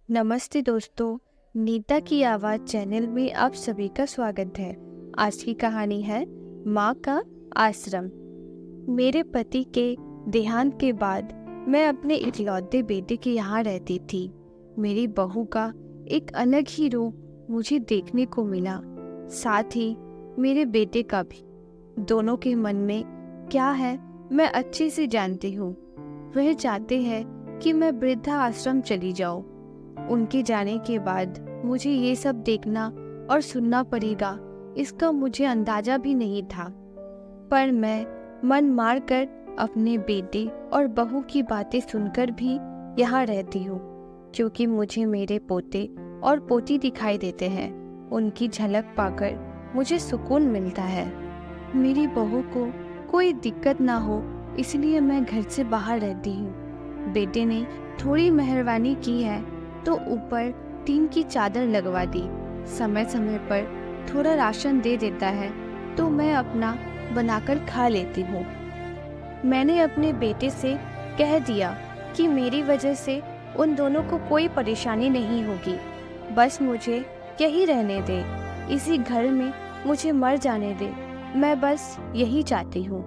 नमस्ते दोस्तों, नीता की आवाज़ चैनल में आप सभी का स्वागत है। आज की कहानी है माँ का आश्रम। मेरे पति के देहांत के बाद मैं अपने इकलौते बेटे के यहाँ रहती थी। मेरी बहू का एक अलग ही रूप मुझे देखने को मिला, साथ ही मेरे बेटे का भी। दोनों के मन में क्या है मैं अच्छे से जानती हूँ। वह चाहते हैं कि मैं वृद्धा आश्रम चली जाऊँ। उनके जाने के बाद मुझे ये सब देखना और सुनना पड़ेगा, इसका मुझे अंदाजा भी नहीं था। पर मैं मन मार कर अपने बेटे और बहू की बातें सुनकर भी यहाँ रहती हूँ, क्योंकि मुझे मेरे पोते और पोती दिखाई देते हैं। उनकी झलक पाकर मुझे सुकून मिलता है। मेरी बहू को कोई दिक्कत ना हो, इसलिए मैं घर से बाहर रहती हूँ। बेटे ने थोड़ी मेहरबानी की है तो ऊपर टीन की चादर लगवा दी। समय समय पर थोड़ा राशन दे देता है तो मैं अपना बनाकर खा लेती हूँ। मैंने अपने बेटे से कह दिया कि मेरी वजह से उन दोनों को कोई परेशानी नहीं होगी, बस मुझे यहीं रहने दे, इसी घर में मुझे मर जाने दे। मैं बस यही चाहती हूँ।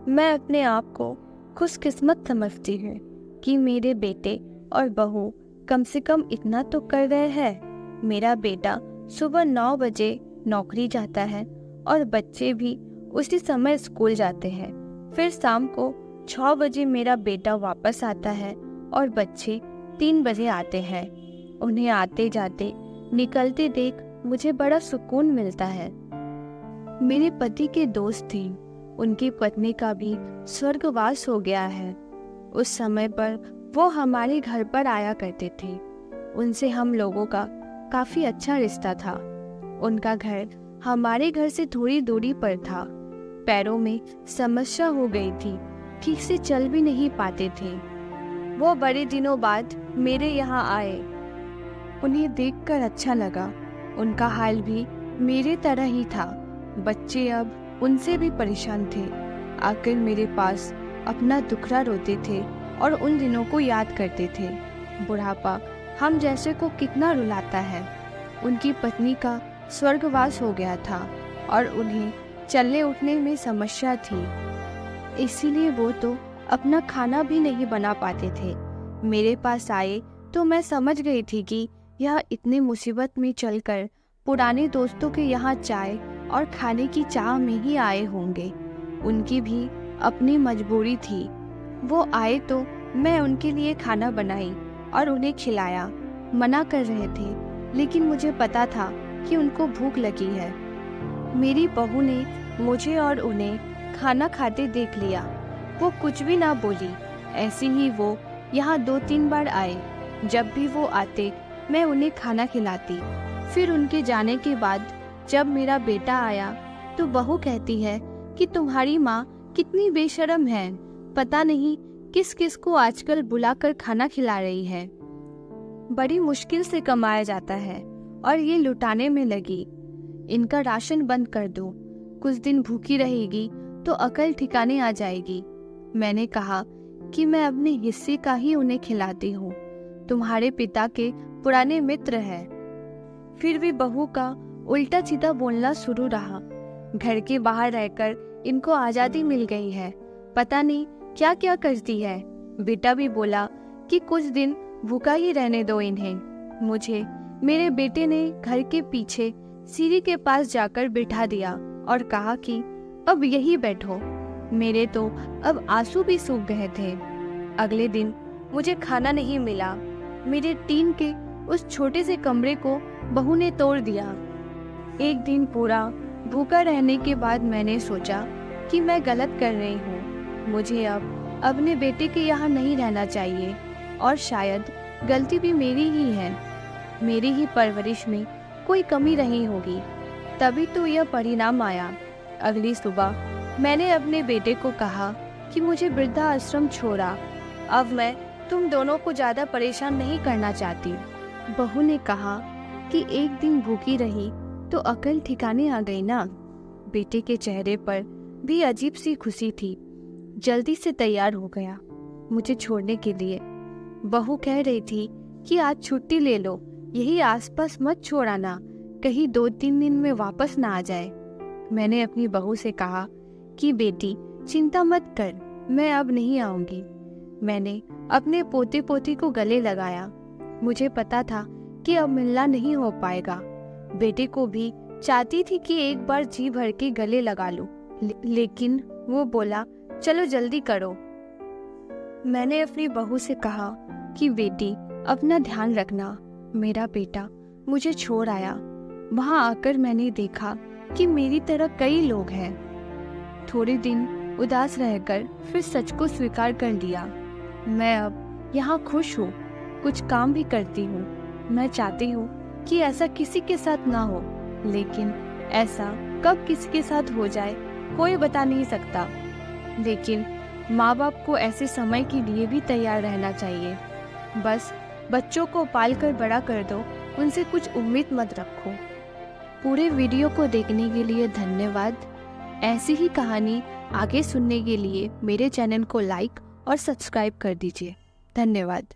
मैं अपने आप को खुशकिस्मत समझती हूँ कि मेरे बेटे और बहू कम से कम इतना तो कर रहे हैं। मेरा बेटा सुबह 9 बजे नौकरी जाता है और बच्चे भी उसी समय स्कूल जाते हैं। फिर शाम को 6 बजे मेरा बेटा वापस आता है और बच्चे 3 बजे आते हैं। उन्हें आते जाते निकलते देख मुझे बड़ा सुकून मिलता है। मेरे पति के दोस्त थे, उनकी पत्नी का भी स्वर्गवास हो गया है। उस समय पर वो हमारे घर पर आया करते थे। उनसे हम लोगों का काफी अच्छा रिश्ता था। उनका घर हमारे घर से थोड़ी दूरी पर था। पैरों में समस्या हो गई थी, ठीक से चल भी नहीं पाते थे। वो बड़े दिनों बाद मेरे यहाँ आए। उन्हें देखकर अच्छा लगा। उनका हाल भी मेरे तरह ही था। बच्चे अब उनसे भी परेशान थे, आकर मेरे पास अपना दुखड़ा रोते थे और उन दिनों को याद करते थे। बुढ़ापा हम जैसे को कितना रुलाता है। उनकी पत्नी का स्वर्गवास हो गया था और उन्हें चलने उठने में समस्या थी, इसीलिए वो तो अपना खाना भी नहीं बना पाते थे। मेरे पास आए तो मैं समझ गई थी कि यह इतनी मुसीबत में चलकर पुराने दोस्तों के यहाँ चाय और खाने की चाह में ही आए होंगे। उनकी भी अपनी मजबूरी थी। वो आए तो मैं उनके लिए खाना बनाई और उन्हें खिलाया। मना कर रहे थे, लेकिन मुझे पता था कि उनको भूख लगी है। मेरी बहू ने मुझे और उन्हें खाना खाते देख लिया। वो कुछ भी ना बोली। ऐसे ही वो यहाँ 2-3 बार आए। जब भी वो आते मैं उन्हें खाना खिलाती। फिर उनके जाने के बाद जब मेरा बेटा आया तो बहू कहती है कि तुम्हारी माँ कितनी बेशर्म है, पता नहीं किस किस को आजकल बुलाकर खाना खिला रही है। बड़ी मुश्किल से कमाया जाता है और ये लुटाने में लगी। इनका राशन बंद कर दो, कुछ दिन भूखी रहेगी तो अकल ठिकाने आ जाएगी। मैंने कहा कि मैं अपने हिस्से का ही उन्हें खिलाती हूँ, तुम्हारे पिता के पुराने मित्र हैं। फिर भी बहू का उल्टा सीधा बोलना शुरू रहा। घर के बाहर रहकर इनको आज़ादी मिल गई है, पता नहीं क्या क्या करती है। बेटा भी बोला कि कुछ दिन भूखा ही रहने दो इन्हें। मुझे मेरे बेटे ने घर के पीछे सीढ़ी के पास जाकर बिठा दिया और कहा कि अब यही बैठो। मेरे तो अब आंसू भी सूख गए थे। अगले दिन मुझे खाना नहीं मिला। मेरे टीन के उस छोटे से कमरे को बहू ने तोड़ दिया। एक दिन पूरा भूखा रहने के बाद मैंने सोचा कि मैं गलत कर रही हूँ। मुझे अब अपने बेटे के यहाँ नहीं रहना चाहिए और शायद गलती भी मेरी ही है। मेरी ही परवरिश में कोई कमी रही होगी, तभी तो यह परिणाम आया। अगली सुबह मैंने अपने बेटे को कहा कि मुझे वृद्धा आश्रम छोड़ा, अब मैं तुम दोनों को ज़्यादा परेशान नहीं करना चाहती। बहू ने कहा कि एक दिन भूखी रही तो अकल ठिकाने आ गई ना। बेटे के चेहरे पर भी अजीब सी खुशी थी। जल्दी से तैयार हो गया मुझे छोड़ने के लिए। बहू कह रही थी कि आज छुट्टी ले लो, यही आसपास मत छोड़ाना, कहीं 2-3 दिन में वापस ना आ जाए। मैंने अपनी बहू से कहा कि बेटी चिंता मत कर, मैं अब नहीं आऊंगी। मैंने अपने पोते पोती को गले लगाया। मुझे पता था कि अब मिलना नहीं हो पाएगा। बेटे को भी चाहती थी कि एक बार जी भर के गले लगा लूं, लेकिन वो बोला चलो जल्दी करो। मैंने अपनी बहू से कहा कि बेटी अपना ध्यान रखना। मेरा बेटा मुझे छोड़ आया। वहां आकर मैंने देखा कि मेरी तरह कई लोग हैं। थोड़े दिन उदास रहकर फिर सच को स्वीकार कर लिया। मैं अब यहाँ खुश हूँ, कुछ काम भी करती हूँ। मैं चाहती हूँ कि ऐसा किसी के साथ ना हो, लेकिन ऐसा कब किसके साथ हो जाए कोई बता नहीं सकता। लेकिन माँ बाप को ऐसे समय के लिए भी तैयार रहना चाहिए। बस बच्चों को पाल कर बड़ा कर दो, उनसे कुछ उम्मीद मत रखो। पूरे वीडियो को देखने के लिए धन्यवाद। ऐसी ही कहानी आगे सुनने के लिए मेरे चैनल को लाइक और सब्सक्राइब कर दीजिए। धन्यवाद।